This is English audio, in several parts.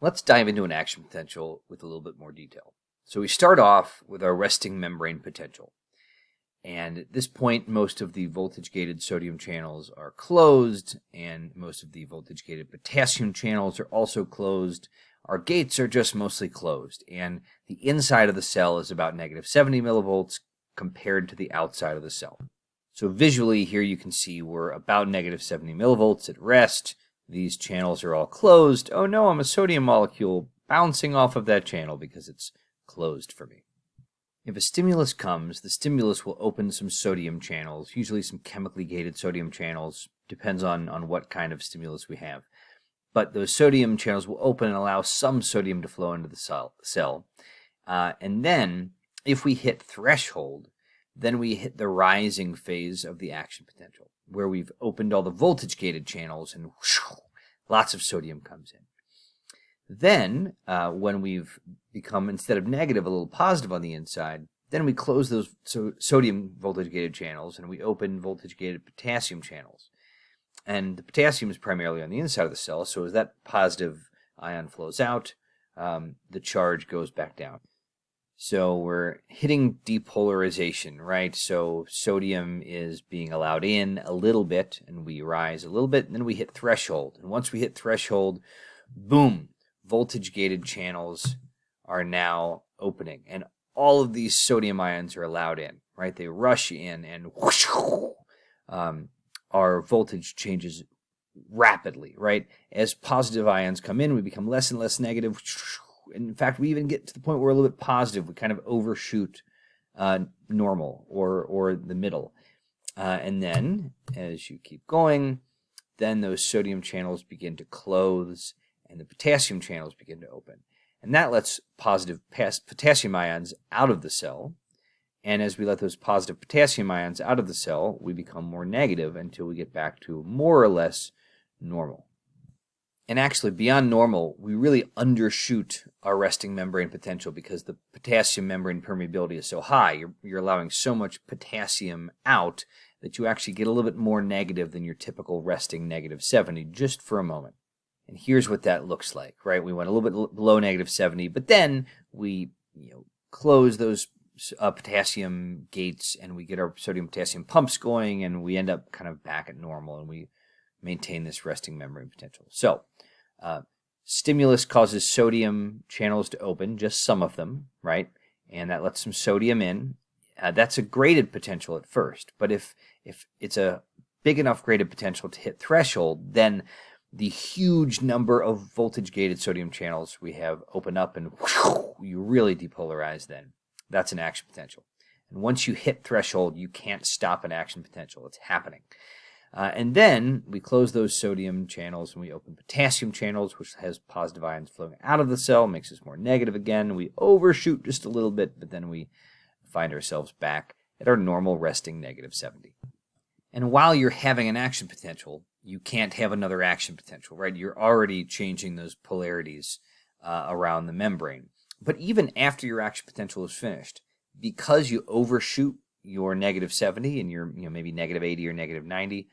Let's dive into an action potential with a little bit more detail. So we start off with our resting membrane potential. And at this point, most of the voltage-gated sodium channels are closed, and most of the voltage-gated potassium channels are also closed. Our gates are just mostly closed, and the inside of the cell is about negative 70 millivolts compared to the outside of the cell. So visually here you can see we're about negative 70 millivolts at rest. These channels are all closed. Oh no, I'm a sodium molecule bouncing off of that channel because it's closed for me. If a stimulus comes, the stimulus will open some sodium channels, usually some chemically gated sodium channels, depends on what kind of stimulus we have. But those sodium channels will open and allow some sodium to flow into the cell. And then, if we hit threshold, then we hit the rising phase of the action potential, where we've opened all the voltage-gated channels and whoosh, lots of sodium comes in. Then, when we've become, instead of negative, a little positive on the inside, then we close those sodium voltage-gated channels and we open voltage-gated potassium channels. And the potassium is primarily on the inside of the cell, so as that positive ion flows out, the charge goes back down. So we're hitting depolarization, right? So sodium is being allowed in a little bit, and we rise a little bit, and then we hit threshold. And once we hit threshold, boom, voltage-gated channels are now opening. And all of these sodium ions are allowed in, right? They rush in, and whoosh, our voltage changes rapidly, right? As positive ions come in, we become less and less negative. In fact, we even get to the point where we're a little bit positive. We kind of overshoot normal or the middle. And then, as you keep going, then those sodium channels begin to close and the potassium channels begin to open. And that lets positive potassium ions out of the cell. And as we let those positive potassium ions out of the cell, we become more negative until we get back to more or less normal. And actually, beyond normal, we really undershoot our resting membrane potential because the potassium membrane permeability is so high. You're allowing so much potassium out that you actually get a little bit more negative than your typical resting negative 70 just for a moment. And here's what that looks like, right? We went a little bit below negative 70, but then we close those potassium gates and we get our sodium potassium pumps going and we end up kind of back at normal and we maintain this resting membrane potential. So stimulus causes sodium channels to open, just some of them, right? And that lets some sodium in. That's a graded potential at first, but if it's a big enough graded potential to hit threshold, then the huge number of voltage-gated sodium channels we have open up and whoosh, you really depolarize then. That's an action potential. And once you hit threshold, you can't stop an action potential. It's happening. And then we close those sodium channels and we open potassium channels, which has positive ions flowing out of the cell, makes us more negative again. We overshoot just a little bit, but then we find ourselves back at our normal resting negative 70. And while you're having an action potential, you can't have another action potential, right? You're already changing those polarities around the membrane. But even after your action potential is finished, because you overshoot your negative 70 and you're maybe negative 80 or negative 90,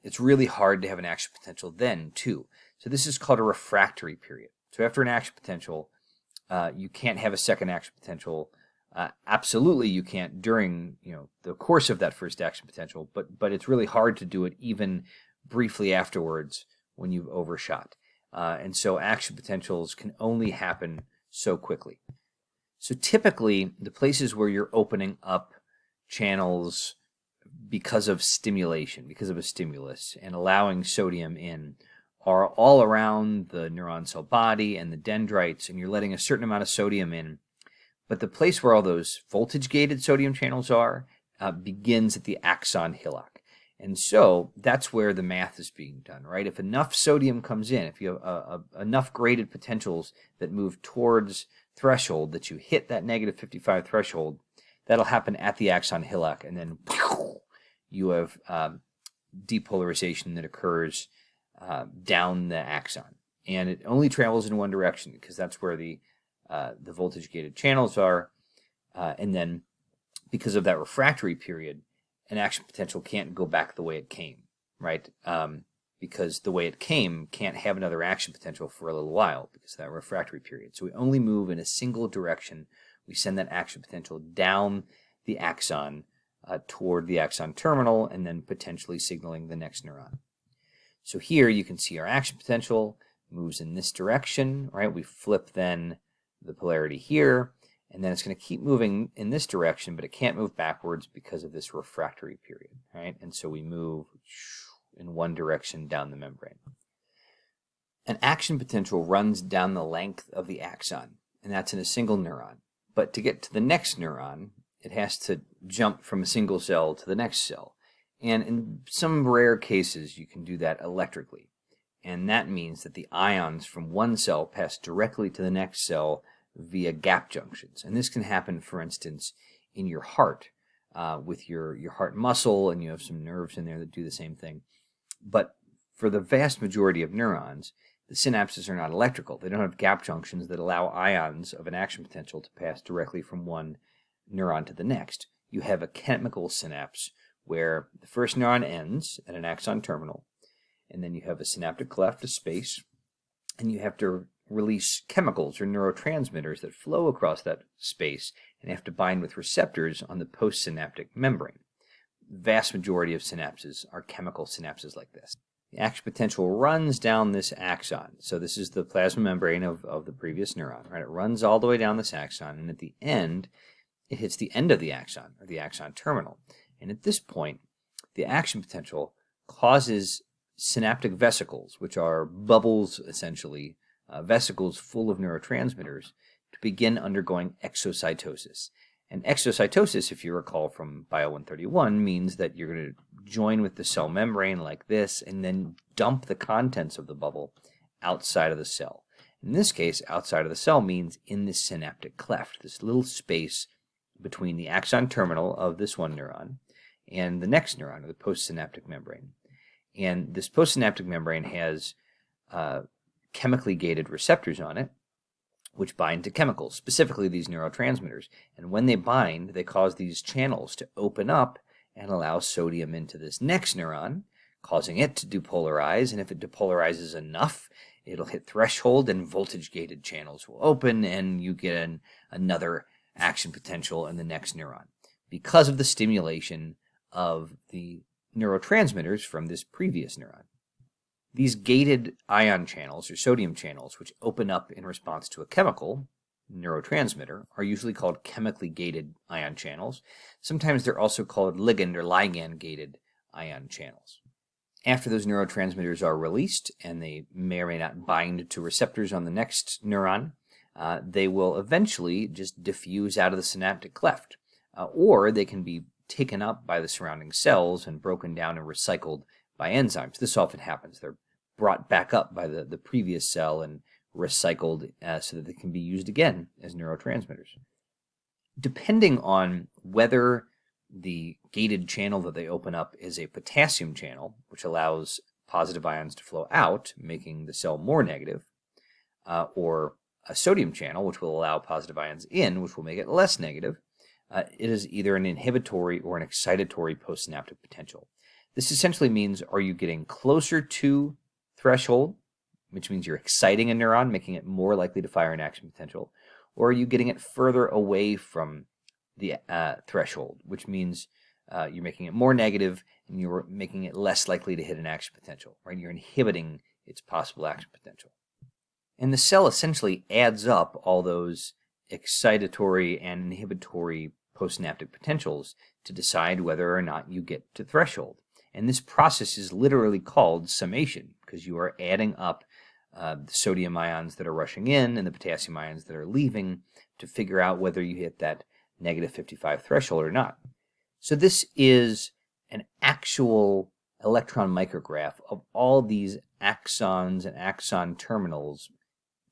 it's really hard to have an action potential then too. So this is called a refractory period. So after an action potential, you can't have a second action potential. Absolutely you can't during the course of that first action potential, but it's really hard to do it even briefly afterwards when you've overshot. And so action potentials can only happen so quickly. So typically, the places where you're opening up channels because of stimulation, because of a stimulus, and allowing sodium in are all around the neuron cell body and the dendrites, and you're letting a certain amount of sodium in. But the place where all those voltage-gated sodium channels are begins at the axon hillock. And so that's where the math is being done, right? If enough sodium comes in, if you have enough graded potentials that move towards threshold, that you hit that negative 55 threshold, that'll happen at the axon hillock, and then you have depolarization that occurs down the axon. And it only travels in one direction because that's where the voltage-gated channels are. And then because of that refractory period, an action potential can't go back the way it came, right? because the way it came can't have another action potential for a little while because of that refractory period. So we only move in a single direction. We send that action potential down the axon toward the axon terminal and then potentially signaling the next neuron. So here you can see our action potential moves in this direction, right? We flip then the polarity here, and then it's going to keep moving in this direction, but it can't move backwards because of this refractory period, right? And so we move in one direction down the membrane. An action potential runs down the length of the axon, and that's in a single neuron. But to get to the next neuron, it has to jump from a single cell to the next cell. And in some rare cases, you can do that electrically. And that means that the ions from one cell pass directly to the next cell via gap junctions. And this can happen, for instance, in your heart with your heart muscle, and you have some nerves in there that do the same thing. But for the vast majority of neurons, the synapses are not electrical. They don't have gap junctions that allow ions of an action potential to pass directly from one neuron to the next. You have a chemical synapse where the first neuron ends at an axon terminal, and then you have a synaptic cleft, a space, and you have to release chemicals or neurotransmitters that flow across that space and have to bind with receptors on the postsynaptic membrane. The vast majority of synapses are chemical synapses like this. The action potential runs down this axon. So this is the plasma membrane of the previous neuron, right? It runs all the way down this axon, and at the end, it hits the end of the axon, or the axon terminal. And at this point, the action potential causes synaptic vesicles, which are bubbles, essentially, vesicles full of neurotransmitters, to begin undergoing exocytosis. And exocytosis, if you recall from Bio 131, means that you're going to join with the cell membrane like this and then dump the contents of the bubble outside of the cell. In this case, outside of the cell means in this synaptic cleft, this little space between the axon terminal of this one neuron and the next neuron, or the postsynaptic membrane. And this postsynaptic membrane has chemically gated receptors on it, which bind to chemicals, specifically these neurotransmitters. And when they bind, they cause these channels to open up and allow sodium into this next neuron, causing it to depolarize. And if it depolarizes enough, it'll hit threshold and voltage-gated channels will open, and you get another action potential in the next neuron because of the stimulation of the neurotransmitters from this previous neuron. These gated ion channels, or sodium channels, which open up in response to a chemical, neurotransmitter, are usually called chemically gated ion channels. Sometimes they're also called ligand or ligand-gated ion channels. After those neurotransmitters are released, and they may or may not bind to receptors on the next neuron, they will eventually just diffuse out of the synaptic cleft, or they can be taken up by the surrounding cells and broken down and recycled by enzymes. This often happens. They're brought back up by the previous cell and recycled so that they can be used again as neurotransmitters. Depending on whether the gated channel that they open up is a potassium channel, which allows positive ions to flow out, making the cell more negative, or a sodium channel, which will allow positive ions in, which will make it less negative, it is either an inhibitory or an excitatory postsynaptic potential. This essentially means, are you getting closer to threshold, which means you're exciting a neuron, making it more likely to fire an action potential, or are you getting it further away from the threshold, which means you're making it more negative and you're making it less likely to hit an action potential, right? You're inhibiting its possible action potential. And the cell essentially adds up all those excitatory and inhibitory postsynaptic potentials to decide whether or not you get to threshold. And this process is literally called summation, because you are adding up the sodium ions that are rushing in and the potassium ions that are leaving to figure out whether you hit that negative 55 threshold or not. So this is an actual electron micrograph of all these axons and axon terminals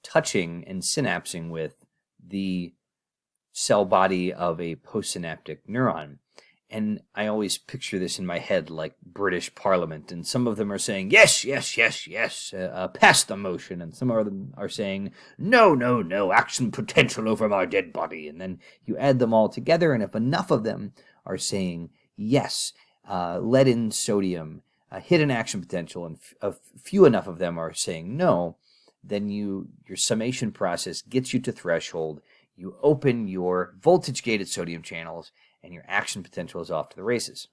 touching and synapsing with the cell body of a postsynaptic neuron. And I always picture this in my head like British Parliament, and some of them are saying, yes, yes, yes, yes, pass the motion, and some of them are saying, no, no, no, action potential over my dead body. And then you add them all together, and if enough of them are saying, yes, let in sodium, hit an action potential and few enough of them are saying no, then your summation process gets you to threshold, you open your voltage-gated sodium channels, and your action potential is off to the races.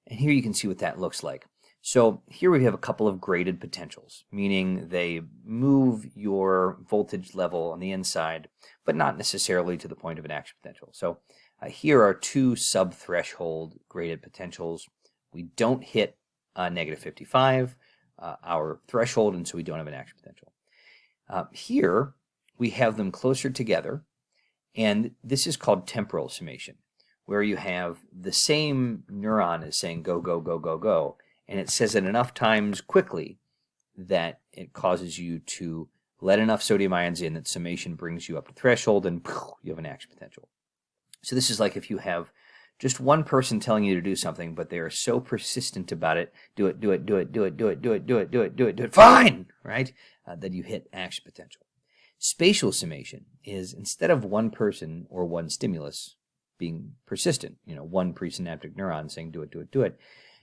And here you can see what that looks like. So here we have a couple of graded potentials, meaning they move your voltage level on the inside, but not necessarily to the point of an action potential. So here are two sub-threshold graded potentials. We don't hit negative 55, our threshold, and so we don't have an action potential. Here we have them closer together, and this is called temporal summation, where you have the same neuron is saying go, go, go, go, go, and it says it enough times quickly that it causes you to let enough sodium ions in that summation brings you up to threshold, and you have an action potential. So this is like if you have just one person telling you to do something, but they are so persistent about it, do it, do it, do it, do it, do it, do it, do it, do it, do it, do it, fine, right? That you hit action potential. Spatial summation is instead of one person or one stimulus being persistent, one presynaptic neuron saying do it, do it, do it,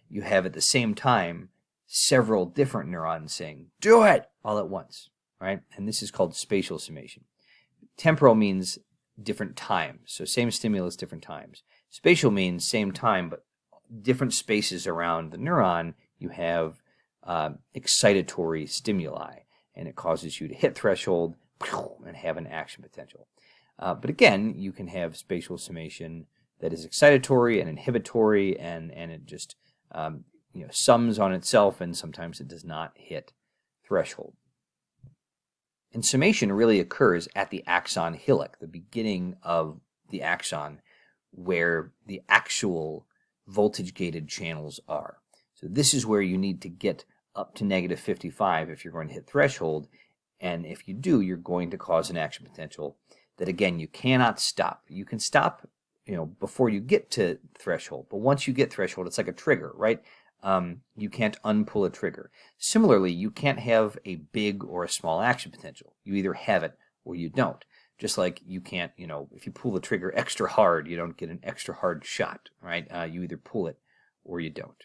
you have at the same time several different neurons saying do it all at once, right? And this is called spatial summation. Temporal means different times, so same stimulus, different times. Spatial means same time, but different spaces around the neuron, you have excitatory stimuli, and it causes you to hit threshold and have an action potential. But again, you can have spatial summation that is excitatory and inhibitory, and it just sums on itself, and sometimes it does not hit threshold. And summation really occurs at the axon hillock, the beginning of the axon, where the actual voltage-gated channels are. So this is where you need to get up to negative 55 if you're going to hit threshold, and if you do, you're going to cause an action potential that, again, you cannot stop. You can stop before you get to threshold, but once you get threshold, it's like a trigger, right? You can't unpull a trigger. Similarly, you can't have a big or a small action potential. You either have it or you don't. Just like you can't, if you pull the trigger extra hard, you don't get an extra hard shot, right? You either pull it or you don't.